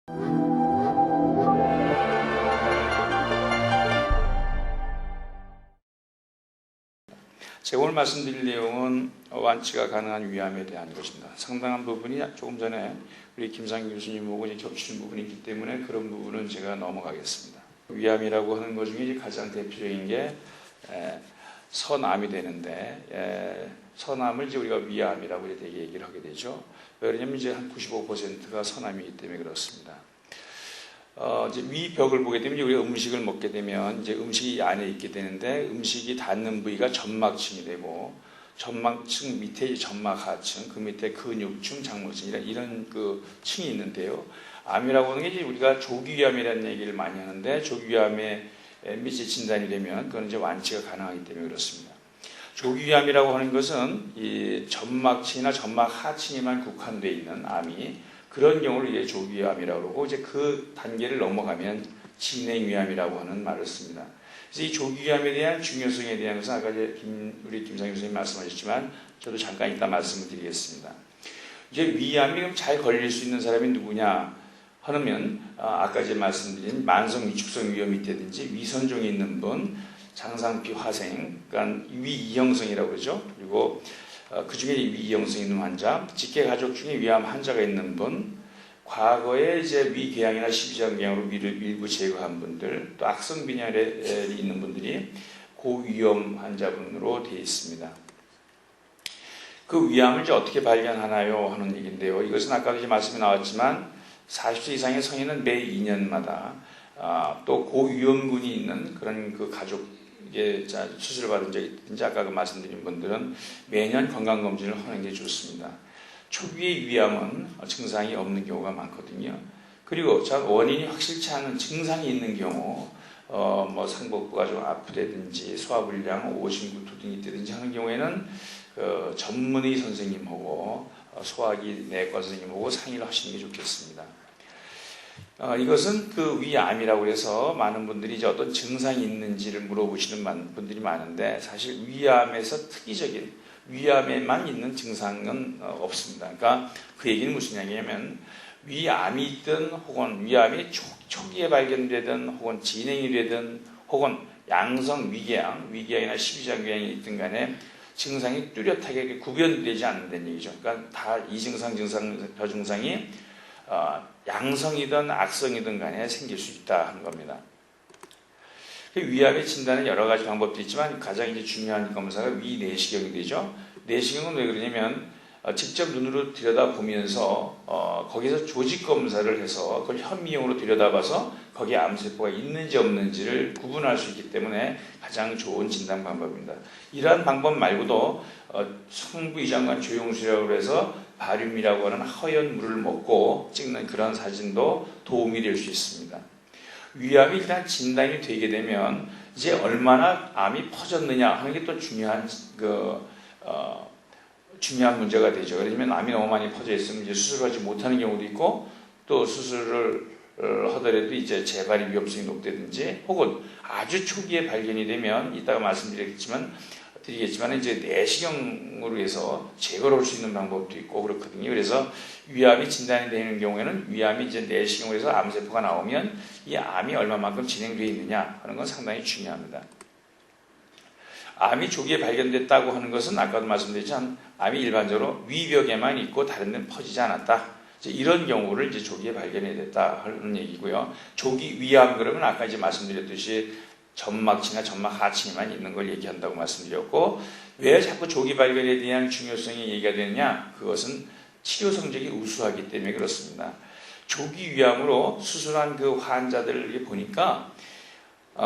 제가 오늘 말씀드릴 내용은 완치가 가능한 위암에 대한 것입니다. 상당한 부분이 조금 전에 우리 김상희 교수님하고 겹치는 부분이 있기 때문에 그런 부분은 제가 넘어가겠습니다. 위암이라고 하는 것 중에 가장 대표적인 게 선암이 되는데, 선암을 이제 우리가 위암이라고 이렇게 얘기를 하게 되죠. 왜냐하면 이제 한 95%가 선암이기 때문에 그렇습니다. 이제 위벽을 보게 되면 우리가 음식을 먹게 되면 이제 음식이 안에 있게 되는데, 음식이 닿는 부위가 점막층이 되고, 점막층 밑에 점막하층, 그 밑에 근육층, 장모층 이런 그 층이 있는데요. 암이라고 하는 게 이제 우리가 조기위암이라는 얘기를 많이 하는데, 조기위암에 밑이 진단이 되면 그건 이제 완치가 가능하기 때문에 그렇습니다. 조기위암이라고 하는 것은 이 점막층이나 점막하층에만 국한되어 있는 암이, 그런 경우를 이제 조기위암이라고 그러고, 이제 그 단계를 넘어가면 진행위암이라고 하는 말을 씁니다. 그래서 이 조기위암에 대한 중요성에 대한 것은 아까 우리 김상희 교수님 말씀하셨지만 저도 잠깐 이따 말씀을 드리겠습니다. 이제 위암이 잘 걸릴 수 있는 사람이 누구냐 하면, 아까 이제 말씀드린 만성 위축성 위염이 있다든지 위선종이 있는 분, 장상피 화생, 그러니까 위이형성이라고 그러죠. 그리고 그 중에 위이형성 있는 환자, 직계 가족 중에 위암 환자가 있는 분, 과거에 이제 위궤양이나 십이장궤양으로 위를 일부 제거한 분들, 또 악성 빈혈이 있는 분들이 고위험 환자분으로 되어 있습니다. 그 위암을 이제 어떻게 발견하나요 하는 얘기인데요. 이것은 아까도 이제 말씀이 나왔지만 40세 이상의 성인은 매 2년마다 또 고위험군이 있는 그런 그 가족 수술을 받은 적이 있든지 아까 말씀드린 분들은 매년 건강검진을 하는 게 좋습니다. 초기의 위암은 증상이 없는 경우가 많거든요. 그리고 원인이 확실치 않은 증상이 있는 경우, 뭐 상복부가 좀 아프다든지 소화불량, 오심구토 등이 있다든지 하는 경우에는 그 전문의 선생님하고 소화기 내과 선생님하고 상의를 하시는 게 좋겠습니다. 이것은 그 위암이라고 해서 많은 분들이 이제 어떤 증상이 있는지를 물어보시는 분들이 많은데, 사실 위암에서 특이적인 위암에만 있는 증상은 없습니다. 그러니까 그 얘기는 무슨 얘기냐면, 위암이 있든 혹은 위암이 초기에 발견되든 혹은 진행이 되든 혹은 양성 위궤양이나 십이장궤양이 있든 간에 증상이 뚜렷하게 구별되지 않는다는 얘기죠. 그러니까 다 이 증상, 저 증상이 양성이든 악성이든 간에 생길 수 있다 하는 겁니다. 위암의 진단은 여러 가지 방법도 있지만 가장 이제 중요한 검사가 위내시경이 되죠. 내시경은 왜 그러냐면 직접 눈으로 들여다보면서 거기서 조직 검사를 해서 그걸 현미경으로 들여다봐서 거기에 암세포가 있는지 없는지를 구분할 수 있기 때문에 가장 좋은 진단 방법입니다. 이러한 방법 말고도 성부이장관 조영술이라고 해서 바륨이라고 하는 하얀 물을 먹고 찍는 그런 사진도 도움이 될 수 있습니다. 위암이 일단 진단이 되게 되면 이제 얼마나 암이 퍼졌느냐 하는 게 또 중요한 문제가 되죠. 그러면 암이 너무 많이 퍼져 있으면 이제 수술하지 못하는 경우도 있고, 또 수술을 하더라도 이제 재발의 위험성이 높다든지, 혹은 아주 초기에 발견이 되면 이따가 말씀드리겠지만 이제 내시경으로 해서 제거를 할 수 있는 방법도 있고 그렇거든요. 그래서 위암이 진단이 되는 경우에는 위암이 이제 내시경으로 해서 암세포가 나오면 이 암이 얼마만큼 진행되어 있느냐 하는 건 상당히 중요합니다. 암이 조기에 발견됐다고 하는 것은 아까도 말씀드렸지만 암이 일반적으로 위벽에만 있고 다른 데는 퍼지지 않았다. 이런 경우를 이제 조기에 발견이 됐다 하는 얘기고요. 조기 위암 그러면 아까 이제 말씀드렸듯이 점막층이나 점막하층에만 있는 걸 얘기한다고 말씀드렸고, 왜 자꾸 조기 발견에 대한 중요성이 얘기가 되느냐? 그것은 치료 성적이 우수하기 때문에 그렇습니다. 조기 위암으로 수술한 그 환자들을 보니까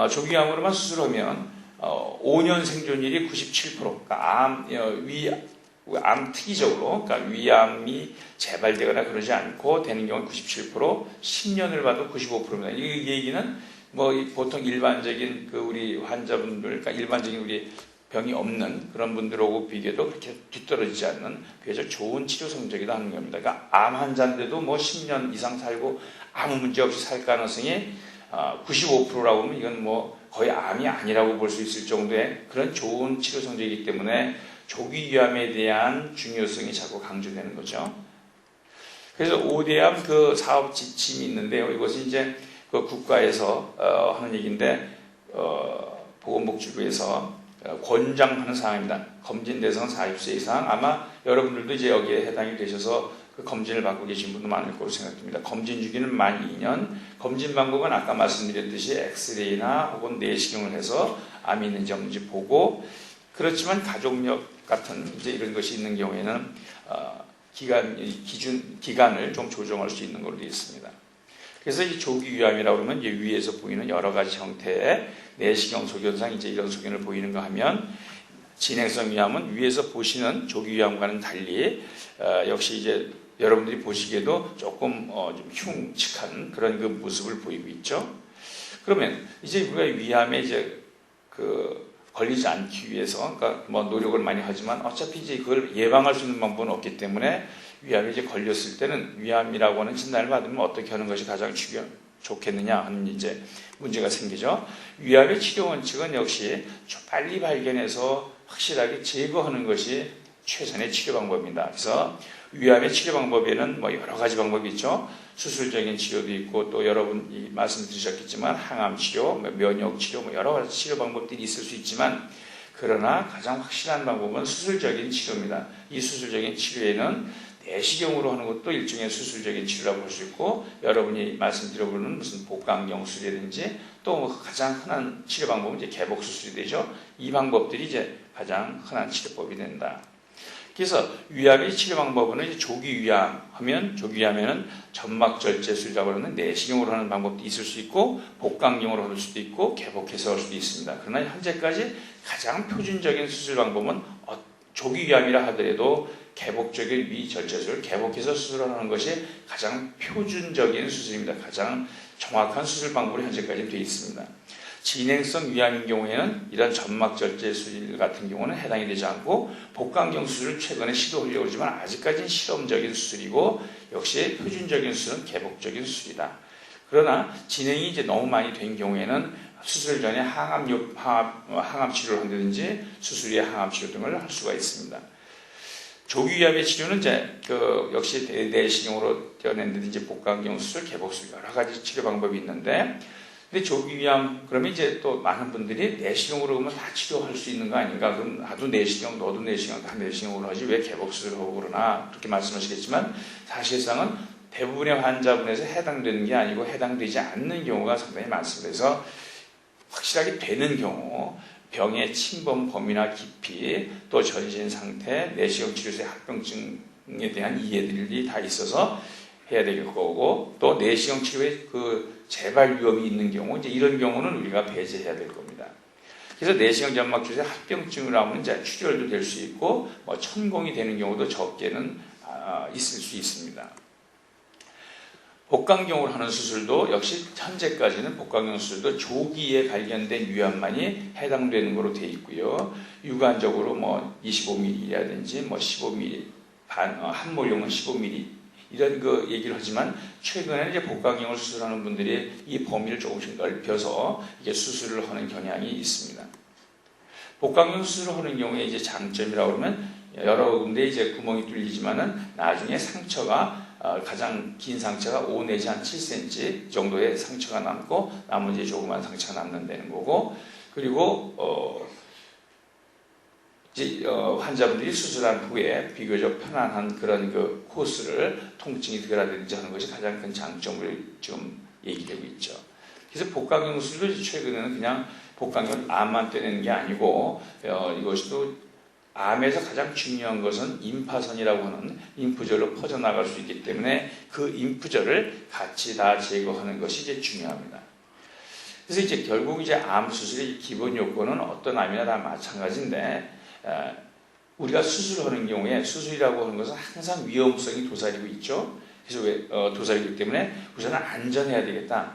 조기 위암으로만 수술하면 5년 생존율이 97%, 그러니까 암 특이적으로, 그러니까 위암이 재발되거나 그러지 않고 되는 경우는 97%, 10년을 봐도 95%입니다. 이 얘기는 뭐 보통 일반적인 그 우리 환자분들, 그러니까 일반적인 우리 병이 없는 그런 분들하고 비교해도 그렇게 뒤떨어지지 않는 비교적 좋은 치료 성적이다 하는 겁니다. 그러니까 암 환자인데도 뭐 10년 이상 살고 아무 문제 없이 살 가능성이 95%라고 하면 이건 뭐 거의 암이 아니라고 볼 수 있을 정도의 그런 좋은 치료 성적이기 때문에 조기 위암에 대한 중요성이 자꾸 강조되는 거죠. 그래서 5대암 그 사업 지침이 있는데요. 이것은 이제 그 국가에서 하는 얘기인데 보건복지부에서 권장하는 사항입니다. 검진 대상 40세 이상. 아마 여러분들도 이제 여기에 해당이 되셔서 그 검진을 받고 계신 분도 많을 거로 생각됩니다. 검진 주기는 만 2년. 검진 방법은 아까 말씀드렸듯이 엑스레이나 혹은 내시경을 해서 암이 있는지 없는지 보고, 그렇지만 가족력 같은 이제 이런 것이 있는 경우에는 기간을 좀 조정할 수 있는 걸로 되어 있습니다. 그래서 이 조기 위암이라고 그러면 이제 위에서 보이는 여러 가지 형태의 내시경 소견상 이제 이런 소견을 보이는가 하면, 진행성 위암은 위에서 보시는 조기 위암과는 달리 역시 이제 여러분들이 보시기에도 조금 좀 흉측한 그런 그 모습을 보이고 있죠. 그러면 이제 우리가 위암에 이제 걸리지 않기 위해서, 그러니까 뭐 노력을 많이 하지만 어차피 이제 그걸 예방할 수 있는 방법은 없기 때문에 위암에 이제 걸렸을 때는 위암이라고 하는 진단을 받으면 어떻게 하는 것이 가장 좋겠느냐 하는 이제 문제가 생기죠. 위암의 치료 원칙은 역시 빨리 발견해서 확실하게 제거하는 것이 최선의 치료 방법입니다. 그래서 위암의 치료 방법에는 뭐 여러 가지 방법이 있죠. 수술적인 치료도 있고, 또 여러분이 말씀드리셨겠지만 항암 치료, 면역 치료, 뭐 여러 가지 치료 방법들이 있을 수 있지만, 그러나 가장 확실한 방법은 수술적인 치료입니다. 이 수술적인 치료에는 내시경으로 하는 것도 일종의 수술적인 치료라고 볼 수 있고, 여러분이 말씀드려보는 무슨 복강경 수술이라든지, 또 가장 흔한 치료 방법은 이제 개복 수술이 되죠. 이 방법들이 이제 가장 흔한 치료법이 된다. 그래서 위암의 치료 방법은 이제 조기 위암하면, 조기 위암에는 점막절제술이라고 하는 내시경으로 하는 방법도 있을 수 있고, 복강경으로 할 수도 있고, 개복해서 할 수도 있습니다. 그러나 현재까지 가장 표준적인 수술 방법은 조기 위암이라 하더라도 개복적인 위절제술, 개복해서 수술하는 것이 가장 표준적인 수술입니다. 가장 정확한 수술 방법으로 현재까지 되어 있습니다. 진행성 위암인 경우에는 이런 점막절제 수술 같은 경우는 해당이 되지 않고, 복강경 수술을 최근에 시도하려고 하지만 아직까지는 실험적인 수술이고, 역시 표준적인 수술은 개복적인 수술이다. 그러나 진행이 이제 너무 많이 된 경우에는 수술 전에 항암 치료를 한다든지 수술 후에 항암 치료 등을 할 수가 있습니다. 조기 위암의 치료는 이제 역시 내시경으로 떼어낸다든지 복강경 수술, 개복 수술 여러 가지 치료 방법이 있는데, 근데 조기 위암 그러면 이제 또 많은 분들이 내시경으로 하면 다 치료할 수 있는 거 아닌가? 그럼 나도 내시경, 너도 내시경, 다 내시경으로 하지 왜 개복 수술을 하고 그러나? 그렇게 말씀하시겠지만 사실상은 대부분의 환자분에서 해당되는 게 아니고 해당되지 않는 경우가 상당히 많습니다. 그래서 확실하게 되는 경우, 병의 침범 범위나 깊이, 또 전신 상태, 내시경 치료소의 합병증에 대한 이해들이 다 있어서 해야 될 거고, 또 내시경 치료에 재발 위험이 있는 경우, 이제 이런 경우는 우리가 배제해야 될 겁니다. 그래서 내시경 점막 치료소의 합병증을 하면 이제 출혈도 될 수 있고, 뭐 천공이 되는 경우도 적게는 있을 수 있습니다. 복강경으로 하는 수술도 역시 현재까지는 복강경 수술도 조기에 발견된 위암만이 해당되는 것으로 되어 있고요. 유관적으로 뭐 25mm라든지 뭐 15mm, 한몰용은 15mm 이런 얘기를 하지만, 최근에는 이제 복강경을 수술하는 분들이 이 범위를 조금씩 넓혀서 이게 수술을 하는 경향이 있습니다. 복강경 수술을 하는 경우에 이제 장점이라고 그러면 여러 군데 이제 구멍이 뚫리지만은 나중에 상처가 가장 긴 상처가 5 내지 한 7cm 정도의 상처가 남고, 나머지 조그만 상처가 남는다는 거고, 그리고 이제 환자분들이 수술한 후에 비교적 편안한 그런 코스를 통증이 덜하든지 하는 것이 가장 큰 장점을 지금 얘기되고 있죠. 그래서 복강경 수술도 최근에는 그냥 복강경 암만 떼내는 게 아니고, 이것이 또 암에서 가장 중요한 것은 임파선이라고 하는 임프절로 퍼져나갈 수 있기 때문에 그 임프절을 같이 다 제거하는 것이 이제 중요합니다. 그래서 이제 결국 이제 암 수술의 기본 요건은 어떤 암이나 다 마찬가지인데, 우리가 수술하는 경우에 수술이라고 하는 것은 항상 위험성이 도사리고 있죠. 그래서 도사리기 때문에 우선은 안전해야 되겠다.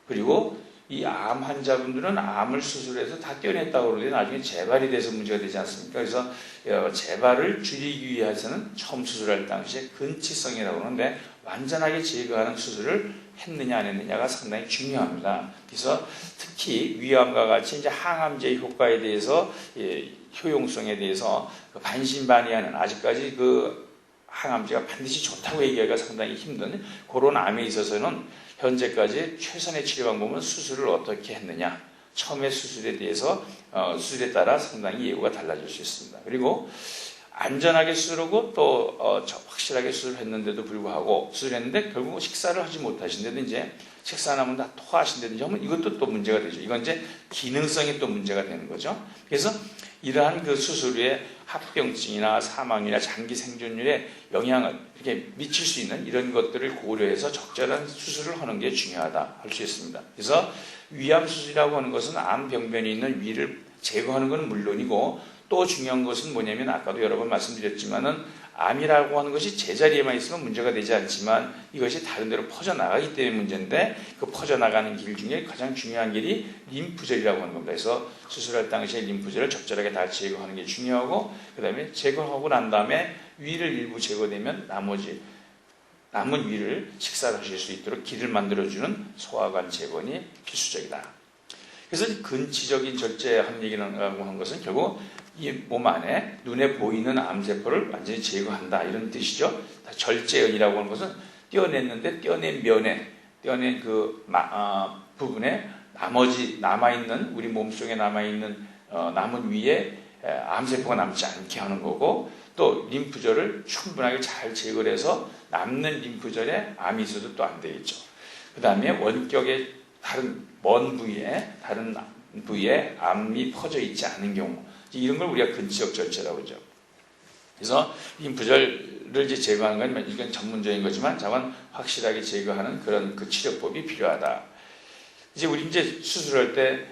그리고 이 암 환자분들은 암을 수술해서 다 떼어냈다고 그러는데 나중에 재발이 돼서 문제가 되지 않습니까? 그래서 재발을 줄이기 위해서는 처음 수술할 당시에 근치성이라고 하는데, 완전하게 제거하는 수술을 했느냐 안 했느냐가 상당히 중요합니다. 그래서 특히 위암과 같이 이제 항암제 효과에 대해서, 효용성에 대해서 반신반의하는, 아직까지 항암제가 반드시 좋다고 얘기하기가 상당히 힘든 그런 암에 있어서는 현재까지 최선의 치료 방법은 수술을 어떻게 했느냐. 처음에 수술에 대해서 수술에 따라 상당히 예후가 달라질 수 있습니다. 그리고 안전하게 수술하고 또 확실하게 수술했는데도 불구하고 수술했는데 결국 식사를 하지 못하신다든지 식사 안 하면 다 토하신다든지 하면 이것도 또 문제가 되죠. 이건 이제 기능성이 또 문제가 되는 거죠. 그래서 이러한 그 수술 후에 합병증이나 사망이나 장기 생존율에 영향을 이렇게 미칠 수 있는 이런 것들을 고려해서 적절한 수술을 하는 게 중요하다 할 수 있습니다. 그래서 위암 수술이라고 하는 것은 암 병변이 있는 위를 제거하는 것은 물론이고 또 중요한 것은 뭐냐면 아까도 여러 번 말씀드렸지만은 암이라고 하는 것이 제자리에만 있으면 문제가 되지 않지만 이것이 다른 데로 퍼져나가기 때문에 문제인데 그 퍼져나가는 길 중에 가장 중요한 길이 림프절이라고 하는 겁니다. 그래서 수술할 당시에 림프절을 적절하게 다 제거하는 게 중요하고 그 다음에 제거하고 난 다음에 위를 일부 제거되면 나머지 남은 위를 식사를 하실 수 있도록 길을 만들어주는 소화관 제거니 필수적이다. 그래서 근치적인 절제하는 얘기라고 하는 것은 결국 이 몸 안에 눈에 보이는 암세포를 완전히 제거한다 이런 뜻이죠. 절제연이라고 하는 것은 떼어냈는데 떼어낸 면에 떼어낸 그 부분에 나머지 남아있는 우리 몸속에 남아있는 남은 위에 암세포가 남지 않게 하는 거고 또 림프절을 충분하게 잘 제거를 해서 남는 림프절에 암이 있어도 또 안 되겠죠. 그 다음에 원격의 다른 부위에 암이 퍼져 있지 않은 경우 이런 걸 우리가 근치적 절제라고 하죠. 그래서 림프절을 이제 제거하는 건 이건 전문적인 거지만 자관 확실하게 제거하는 그런 그 치료법이 필요하다. 이제 우리 이제 수술할 때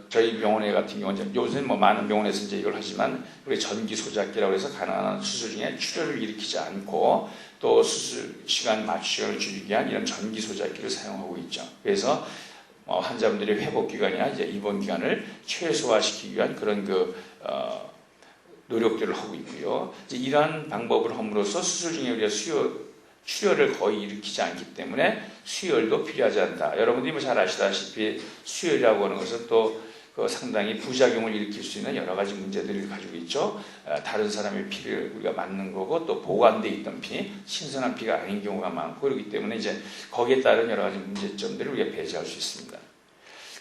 저희 병원에 같은 경우는 요새는 뭐 많은 병원에서 이제 이걸 하지만 우리 전기 소작기라고 해서 가능한 수술 중에 출혈을 일으키지 않고 또 수술 시간 맞추기를 줄이기 위한 이런 전기 소작기를 사용하고 있죠. 그래서 환자분들의 회복 기간이나 이제 입원 기간을 최소화시키기 위한 그런 노력들을 하고 있고요. 이제 이러한 방법을 함으로써 수술 중에 우리가 출혈을 거의 일으키지 않기 때문에 수혈도 필요하지 않다. 여러분들이 뭐 잘 아시다시피 수혈이라고 하는 것은 또 상당히 부작용을 일으킬 수 있는 여러 가지 문제들을 가지고 있죠. 다른 사람의 피를 우리가 맞는 거고 또 보관되어 있던 피, 신선한 피가 아닌 경우가 많고 그렇기 때문에 이제 거기에 따른 여러 가지 문제점들을 우리가 배제할 수 있습니다.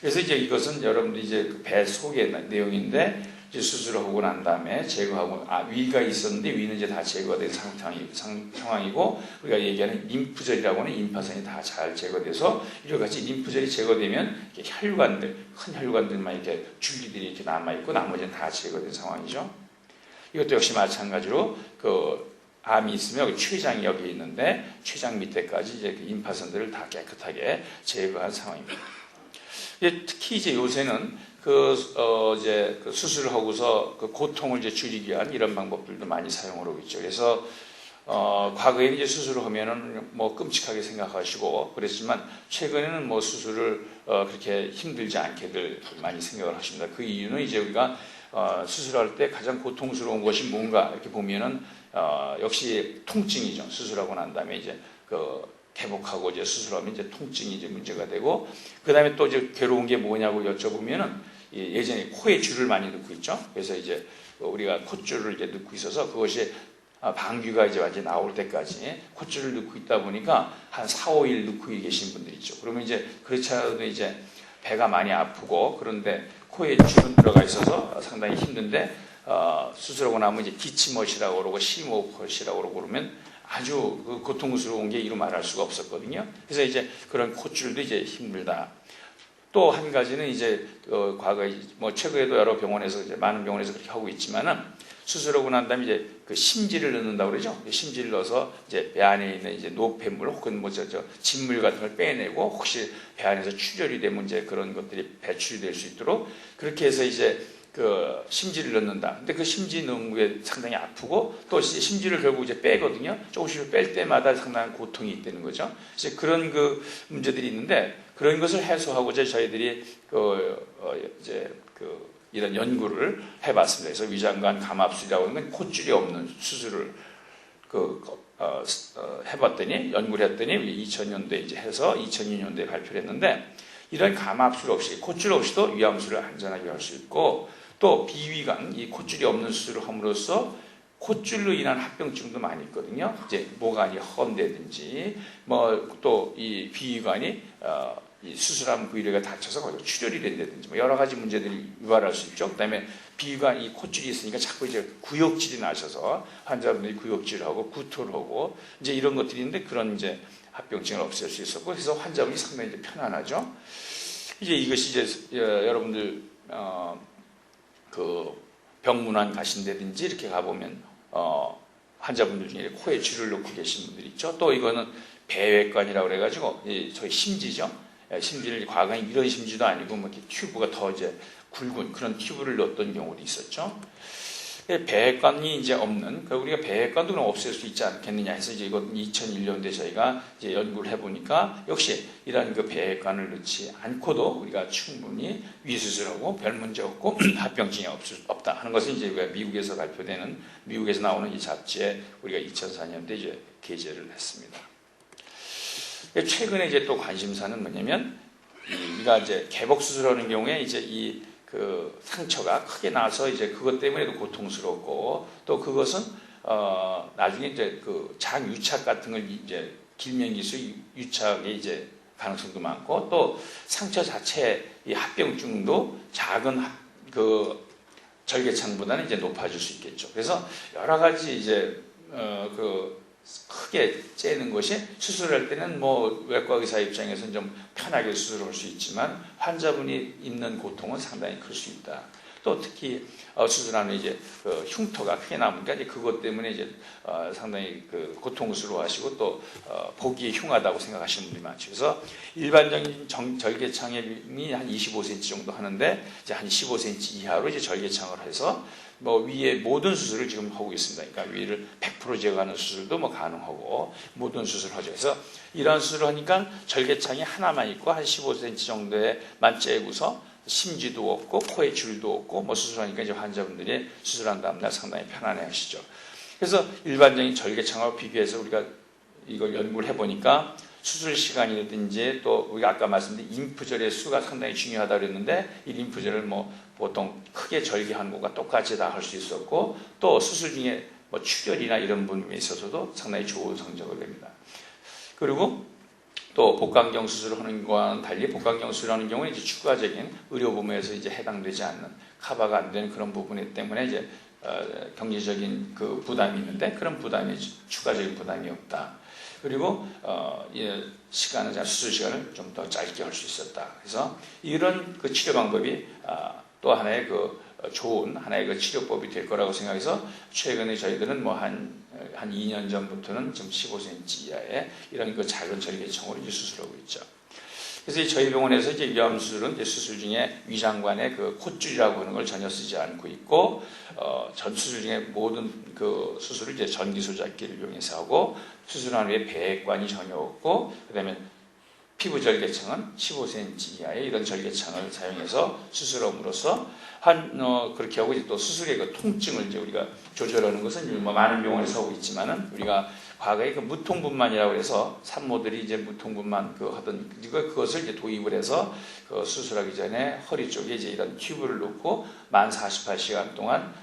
그래서 이제 이것은 여러분들이 이제 그 배 속의 내용인데 이제 수술을 하고 난 다음에 제거하고 위가 있었는데 위는 이제 다 제거된 상황이고 우리가 얘기하는 림프절이라고 하는 임파선이 다 잘 제거돼서 이와 같이 림프절이 제거되면 이렇게 혈관들 큰 혈관들만 이렇게 줄기들이 이렇게 남아 있고 나머지는 다 제거된 상황이죠. 이것도 역시 마찬가지로 암이 있으면 췌장이 여기 있는데 췌장 밑에까지 이제 그 임파선들을 다 깨끗하게 제거한 상황입니다. 특히 이제 요새는 이제 수술을 하고서 그 고통을 이제 줄이기 위한 이런 방법들도 많이 사용을 하고 있죠. 그래서 과거에는 이제 수술을 하면은 뭐 끔찍하게 생각하시고 그랬지만 최근에는 뭐 수술을 그렇게 힘들지 않게들 많이 생각을 하십니다. 그 이유는 이제 우리가 수술할 때 가장 고통스러운 것이 뭔가 이렇게 보면은 역시 통증이죠. 수술하고 난 다음에 이제 회복하고 이제 수술하면 이제 통증이 이제 문제가 되고 그 다음에 또 이제 괴로운 게 뭐냐고 여쭤보면은 예전에 코에 줄을 많이 넣고 있죠. 그래서 이제 우리가 콧줄을 이제 넣고 있어서 그것이 방귀가 이제 완전히 나올 때까지 콧줄을 넣고 있다 보니까 한 4, 5일 넣고 계신 분들이 있죠. 그러면 이제 그렇지 않아도 이제 배가 많이 아프고 그런데 코에 줄은 들어가 있어서 상당히 힘든데 수술하고 나면 이제 기침옷이라고 그러고 심호흡이라고 그러고 그러면 아주 고통스러운 게 이루 말할 수가 없었거든요. 그래서 이제 그런 콧줄도 이제 힘들다. 또 한 가지는 이제 과거에 뭐 최근에도 여러 병원에서 이제 많은 병원에서 그렇게 하고 있지만은 수술하고 난 다음에 이제 그 심지를 넣는다고 그러죠. 심지를 넣어서 이제 배 안에 있는 이제 노폐물 혹은 뭐 진물 같은 걸 빼내고 혹시 배 안에서 출혈이 되면 이제 그런 것들이 배출이 될 수 있도록 그렇게 해서 이제 그 심지를 넣는다. 근데 그 심지 넣는 게 상당히 아프고 또 심지를 결국 이제 빼거든요. 조금씩 뺄 때마다 상당한 고통이 있다는 거죠. 이제 그런 그 문제들이 있는데 그런 것을 해소하고자 저희들이 이런 연구를 해봤습니다. 그래서 위장관 감압술이라고 하는 콧줄이 없는 수술을 해봤더니 연구를 했더니 2000년도에 이제 해서 2002년도에 발표를 했는데 이런 감압술 없이 콧줄 없이도 위암술을 안전하게 할 수 있고 또 비위관 이 콧줄이 없는 수술을 함으로써 콧줄로 인한 합병증도 많이 있거든요. 이제 모관이 헌다든지 뭐 또 이 비위관이 이 수술한 부위가 다쳐서 거기서 출혈이 된다든지 뭐 여러 가지 문제들이 유발할 수 있죠. 그다음에 비위관 이 콧줄이 있으니까 자꾸 이제 구역질이 나셔서 환자분들이 구역질하고 구토하고 이제 이런 것들이 있는데 그런 이제 합병증을 없앨 수 있었고 그래서 환자분이 상당히 이제 편안하죠. 이제 이것이 이제 여러분들 그 병문안 가신다든지 이렇게 가보면 환자분들 중에 코에 줄을 놓고 계신 분들 있죠. 또 이거는 배외관이라고 그래가지고 저희 심지죠. 심지를 과거에 이런 심지도 아니고 뭐 이렇게 튜브가 더 이제 굵은 그런 튜브를 넣었던 경우도 있었죠. 배외관이 이제 없는, 우리가 배외관도 그럼 없앨 수 있지 않겠느냐 해서 이제 이건 2001년도에 저희가 이제 연구를 해보니까 역시 이런 그 배외관을 넣지 않고도 우리가 충분히 위수술하고 별 문제 없고 합병증이 없다 하는 것은 이제 미국에서 발표되는, 미국에서 나오는 이 잡지에 우리가 2004년도에 이제 게재를 했습니다. 최근에 이제 또 관심사는 뭐냐면 우리가 이제 개복 수술하는 경우에 이제 이 그 상처가 크게 나서 이제 그것 때문에도 고통스럽고 또 그것은 나중에 이제 그 장유착 같은 걸 이제 길면기수 유착의 이제 가능성도 많고 또 상처 자체 이 합병증도 작은 그 절개창보다는 이제 높아질 수 있겠죠. 그래서 여러 가지 이제 그 크게 째는 것이 수술할 때는 뭐 외과 의사 입장에서는 좀 편하게 수술할 수 있지만 환자분이 입는 고통은 상당히 클 수 있다. 또 특히 수술하면 이제 그 흉터가 크게 남으니까 이제 그것 때문에 이제 상당히 그 고통스러워하시고 또 보기에 흉하다고 생각하시는 분들이 많죠. 그래서 일반적인 절개창이 한 25cm 정도 하는데 이제 한 15cm 이하로 이제 절개창을 해서 뭐 위에 모든 수술을 지금 하고 있습니다. 그러니까 위를 100% 제거하는 수술도 뭐 가능하고 모든 수술을 하죠. 그래서 이런 수술을 하니까 절개창이 하나만 있고 한 15cm 정도에만 째고서 심지도 없고 코에 줄도 없고 뭐 수술하니까 이제 환자분들이 수술한 다음날 상당히 편안해 하시죠. 그래서 일반적인 절개창하고 비교해서 우리가 이걸 연구를 해보니까 수술 시간이라든지 또 우리가 아까 말씀드린 림프절의 수가 상당히 중요하다고 그랬는데 이 림프절을 뭐 보통 크게 절개하는 것과 똑같이 다 할 수 있었고 또 수술 중에 뭐 출혈이나 이런 부분에 있어서도 상당히 좋은 성적을 냅니다. 그리고 또 복강경 수술을 하는 것과는 달리 복강경 수술하는 경우는 이제 추가적인 의료보험에서 이제 해당되지 않는 카바가 안 되는 그런 부분 때문에 이제 경제적인 그 부담이 있는데 그런 부담이 추가적인 부담이 없다. 그리고 시간은 수술 시간을 좀 더 짧게 할 수 있었다. 그래서 이런 그 치료 방법이 또 하나의 그 좋은 하나의 그 치료법이 될 거라고 생각해서 최근에 저희들은 뭐 한 2년 전부터는 지금 15cm 이하의 이런 그 작은 절개창으로 이제 수술하고 있죠. 그래서 저희 병원에서 이제 위암 수술은 이제 수술 중에 위장관의 그 콧줄이라고 하는 걸 전혀 쓰지 않고 있고 전 수술 중에 모든 그 수술을 이제 전기 소작기를 이용해서 하고 수술한 후에 배액관이 전혀 없고 그다음에 피부 절개창은 15cm 이하의 이런 절개창을 사용해서 수술함으로써 그렇게 하고 이제 또 수술의 그 통증을 이제 우리가 조절하는 것은 뭐 많은 병원에서 하고 있지만은 우리가 과거에 그 무통분만이라고 해서 산모들이 이제 무통분만 하던 그것을 이제 도입을 해서 그 수술하기 전에 허리 쪽에 이제 이런 튜브를 놓고 만 48시간 동안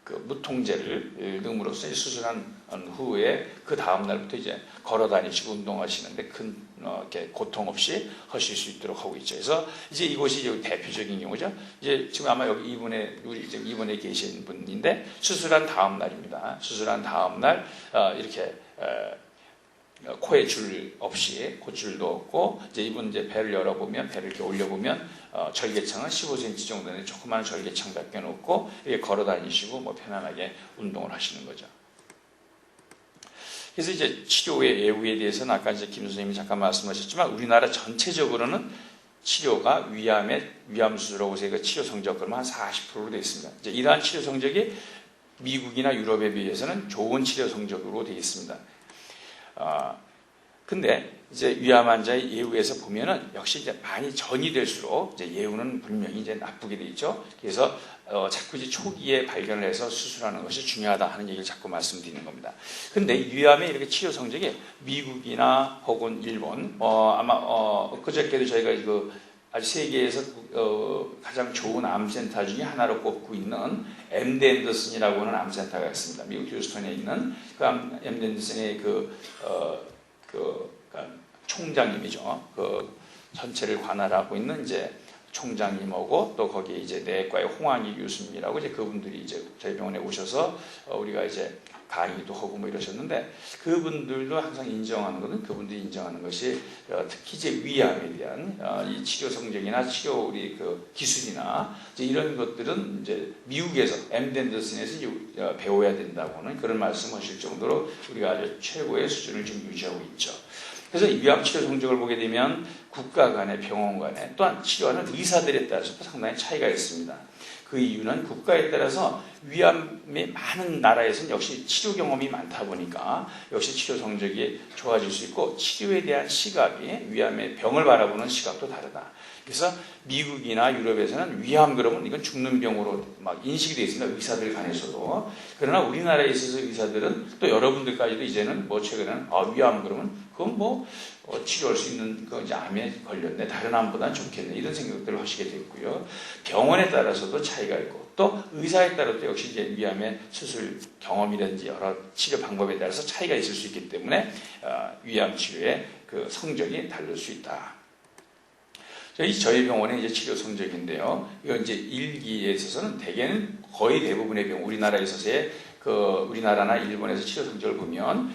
그 무통제를 넣음으로써 수술한 후에 그 다음 날부터 이제 걸어 다니시고 운동하시는데 큰 이렇게 고통 없이 하실 수 있도록 하고 있죠. 그래서 이제 이곳이 이제 대표적인 경우죠. 이제 지금 아마 여기 이분에 계신 분인데 수술한 다음 날입니다. 수술한 다음 날 이렇게 코에 줄 없이 콧줄도 없고 이제 이분 이제 배를 열어보면 배를 이렇게 올려보면 절개창은 15cm 정도는 조그마한 절개창밖에 없고 이렇게 걸어 다니시고 뭐 편안하게 운동을 하시는 거죠. 그래서 이제 치료의 예후에 대해서는 아까 이제 김 선생님이 잠깐 말씀하셨지만 우리나라 전체적으로는 치료가 위암 수술하고 그 치료 성적은 한 40%로 되어 있습니다. 이제 이러한 치료 성적이 미국이나 유럽에 비해서는 좋은 치료 성적으로 되어 있습니다. 근데 이제 위암 환자의 예후에서 보면은 역시 이제 많이 전이 될수록 이제 예후는 분명히 이제 나쁘게 돼 있죠. 그래서 자꾸 이제 초기에 발견을 해서 수술하는 것이 중요하다 하는 얘기를 자꾸 말씀드리는 겁니다. 근데 위암의 이렇게 치료 성적이 미국이나 혹은 일본 아마 그저께도 저희가 아주 세계에서 가장 좋은 암센터 중에 하나로 꼽고 있는 MD 앤더슨이라고 하는 암센터가 있습니다. 미국 휴스턴에 있는 그 MD 앤더슨의 총장님이죠. 그 전체를 관할하고 있는 이제 총장님하고 또 거기에 이제 내과의 홍학희 교수님이라고 이제 그분들이 이제 저희 병원에 오셔서 우리가 이제 강의도 하고 뭐 이러셨는데 그분들도 항상 인정하는 것은 그분들이 인정하는 것이 특히 이제 위암에 대한 이 치료 성적이나 치료 우리 그 기술이나 이제 이런 것들은 이제 미국에서 MD 앤더슨에서 배워야 된다고는 그런 말씀하실 정도로 우리가 아주 최고의 수준을 지금 유지하고 있죠. 그래서 위암 치료 성적을 보게 되면 국가 간의 병원 간에 또한 치료하는 의사들에 따라서도 상당히 차이가 있습니다. 그 이유는 국가에 따라서 위암의 많은 나라에서는 역시 치료 경험이 많다 보니까 역시 치료 성적이 좋아질 수 있고 치료에 대한 시각이 위암의 병을 바라보는 시각도 다르다. 그래서 미국이나 유럽에서는 위암 그러면 이건 죽는 병으로 막 인식이 되어 있습니다. 의사들 간에서도. 그러나 우리나라에 있어서 의사들은 또 여러분들까지도 이제는 뭐 최근에는 위암 그러면 그건 뭐 치료할 수 있는 그 이제 암에 걸렸네. 다른 암보다는 좋겠네. 이런 생각들을 하시게 됐고요. 병원에 따라서도 차이가 있고 또 의사에 따라서 역시 이제 위암의 수술 경험이라든지 여러 치료 방법에 따라서 차이가 있을 수 있기 때문에 위암 치료의 그 성적이 다를 수 있다. 저희 병원의 이제 치료 성적인데요. 이거 이제 1기에 있어서는 대개는 거의 대부분의 병원, 우리나라에 있어서의 우리나라나 일본에서 치료 성적을 보면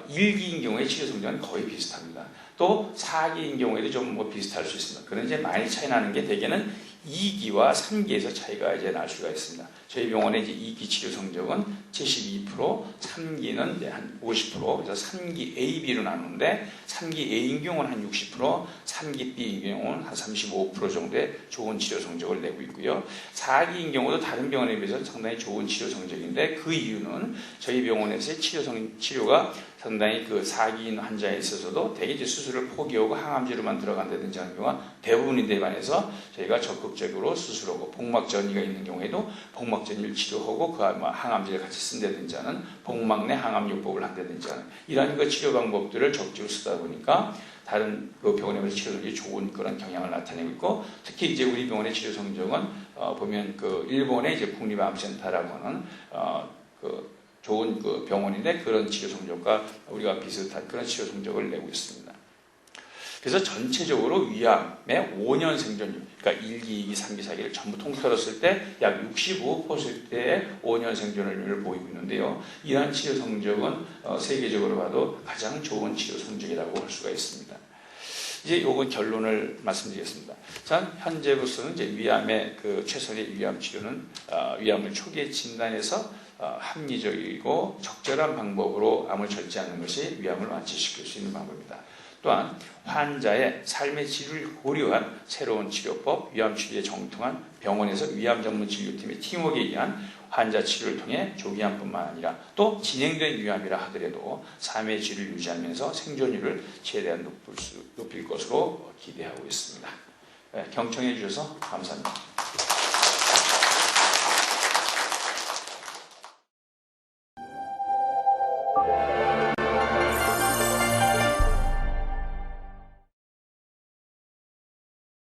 1기인 경우에 치료 성적은 거의 비슷합니다. 또 4기인 경우에도 좀 뭐 비슷할 수 있습니다. 그런데 이제 많이 차이 나는 게 대개는 2기와 3기에서 차이가 이제 날 수가 있습니다. 저희 병원의 이제 2기 치료 성적은 72%, 3기는 이제 한 50%, 그래서 3기 A, B로 나누는데 3기 A인 경우는 한 60%, 3기 B인 경우는 한 35% 정도의 좋은 치료 성적을 내고 있고요. 4기인 경우도 다른 병원에 비해서 상당히 좋은 치료 성적인데 그 이유는 저희 병원에서의 치료가 상당히 그 4기인 환자에 있어서도 대개 이제 수술을 포기하고 항암제로만 들어간다든지 하는 경우가 대부분인데 반해서 저희가 적극적으로 수술하고 복막전이가 있는 경우에도 복막전이를 치료하고 그 항암제를 같이 쓴다든지 하는 복막 내 항암요법을 한다든지 하는 이러한 그 치료 방법들을 적극적으로 쓰다 보니까 다른 그 병원에 비해서 치료 성적이 좋은 그런 경향을 나타내고 있고 특히 이제 우리 병원의 치료 성적은 보면 그 일본의 이제 국립암센터라고 하는 좋은 그 병원인데 그런 치료 성적과 우리가 비슷한 그런 치료 성적을 내고 있습니다. 그래서 전체적으로 위암의 5년 생존율, 그러니까 1기, 2기, 3기, 4기를 전부 통틀었을 때 약 65%의 5년 생존율을 보이고 있는데요. 이러한 치료 성적은 세계적으로 봐도 가장 좋은 치료 성적이라고 할 수가 있습니다. 이제 요건 결론을 말씀드리겠습니다. 자, 현재로서는 이제 위암의 그 최선의 위암 치료는 위암을 초기에 진단해서 합리적이고 적절한 방법으로 암을 절제하는 것이 위암을 완치시킬 수 있는 방법입니다. 또한 환자의 삶의 질을 고려한 새로운 치료법, 위암 치료에 정통한 병원에서 위암 전문 진료팀의 팀워크에 의한 환자 치료를 통해 조기암뿐만 아니라 또 진행된 위암이라 하더라도 삶의 질을 유지하면서 생존율을 최대한 높일 것으로 기대하고 있습니다. 경청해 주셔서 감사합니다.